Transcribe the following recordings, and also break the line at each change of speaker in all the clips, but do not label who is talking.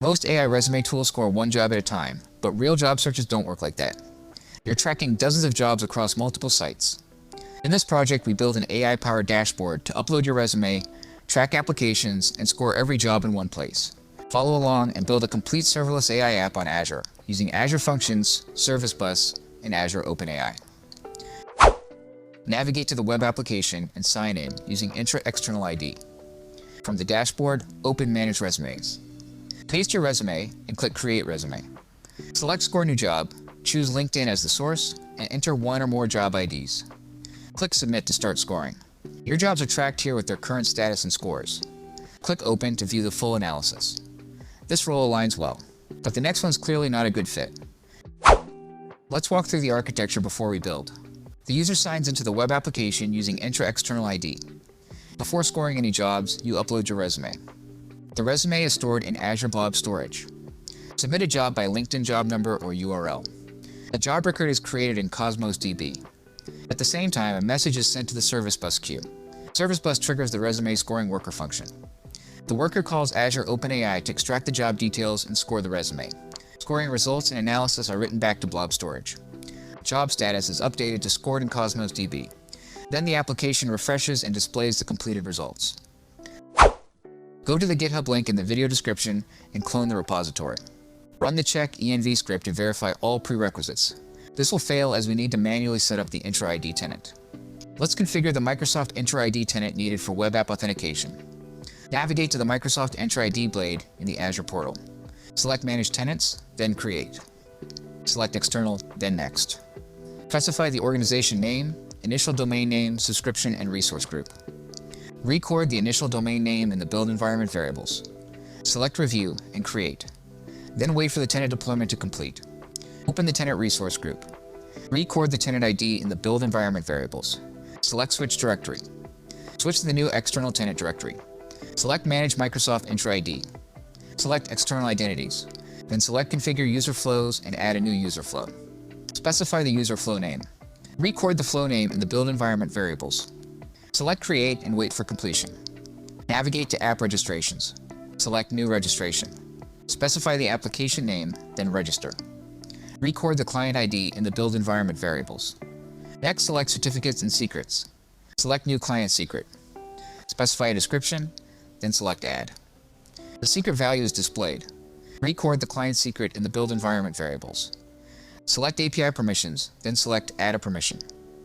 Most AI resume tools score one job at a time, but real job searches don't work like that. You're tracking dozens of jobs across multiple sites. In this project, we build an AI-powered dashboard to upload your resume, track applications, and score every job in one place. Follow along and build a complete serverless AI app on Azure using Azure Functions, Service Bus, and Azure OpenAI. Navigate to the web application and sign in using Entra External ID. From the dashboard, open Manage Resumes. Paste your resume and click Create Resume. Select Score New Job, choose LinkedIn as the source, and enter one or more job IDs. Click Submit to start scoring. Your jobs are tracked here with their current status and scores. Click Open to view the full analysis. This role aligns well, but the next one's clearly not a good fit. Let's walk through the architecture before we build. The user signs into the web application using Entra External ID. Before scoring any jobs, you upload your resume. The resume is stored in Azure Blob Storage. Submit a job by LinkedIn job number or URL. A job record is created in Cosmos DB. At the same time, a message is sent to the Service Bus queue. Service Bus triggers the resume scoring worker function. The worker calls Azure OpenAI to extract the job details and score the resume. Scoring results and analysis are written back to Blob Storage. Job status is updated to scored in Cosmos DB. Then the application refreshes and displays the completed results. Go to the GitHub link in the video description and clone the repository. Run the check env script to verify all prerequisites. This will fail as we need to manually set up the Entra ID tenant. Let's configure the Microsoft Entra ID tenant needed for web app authentication. Navigate to the Microsoft Entra ID blade in the Azure portal. Select Manage Tenants, then Create. Select External, then Next. Specify the organization name, initial domain name, subscription, and resource group. Record the initial domain name in the build environment variables. Select Review and Create. Then wait for the tenant deployment to complete. Open the tenant resource group. Record the tenant ID in the build environment variables. Select Switch Directory. Switch to the new external tenant directory. Select Manage Microsoft Entra ID. Select External Identities. Then select Configure User Flows and add a new user flow. Specify the user flow name. Record the flow name in the build environment variables. Select Create and wait for completion. Navigate to App Registrations. Select New Registration. Specify the application name, then Register. Record the client ID in the build environment variables. Next, select Certificates and Secrets. Select New Client Secret. Specify a description, then select Add. The secret value is displayed. Record the client secret in the build environment variables. Select API permissions, then select Add a permission.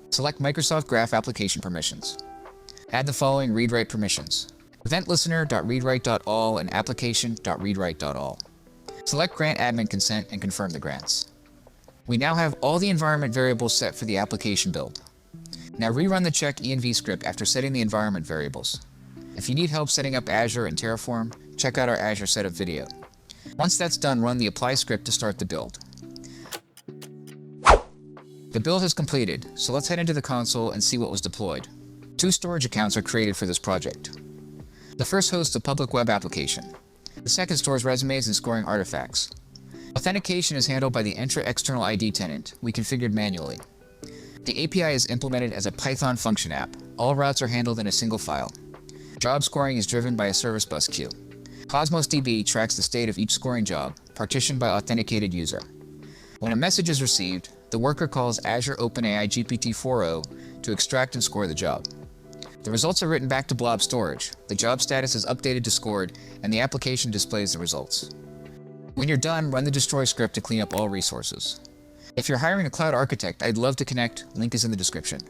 Select Microsoft Graph Application permissions. Add the following read-write permissions: eventlistener.readwrite.all and application.readwrite.all. Select Grant Admin Consent and confirm the grants. We now have all the environment variables set for the application build. Now rerun the check env script after setting the environment variables. If you need help setting up Azure and Terraform, check out our Azure setup video. Once that's done, run the apply script to start the build. The build is completed, so let's head into the console and see what was deployed. 2 storage accounts are created for this project. The first hosts a public web application. The second stores resumes and scoring artifacts. Authentication is handled by the Entra External ID tenant we configured manually. The API is implemented as a Python function app. All routes are handled in a single file. Job scoring is driven by a Service Bus queue. Cosmos DB tracks the state of each scoring job, partitioned by authenticated user. When a message is received, the worker calls Azure OpenAI GPT-4o to extract and score the job. The results are written back to Blob Storage, the job status is updated to scored, and the application displays the results. When you're done, run the destroy script to clean up all resources. If you're hiring a cloud architect, I'd love to connect, link is in the description.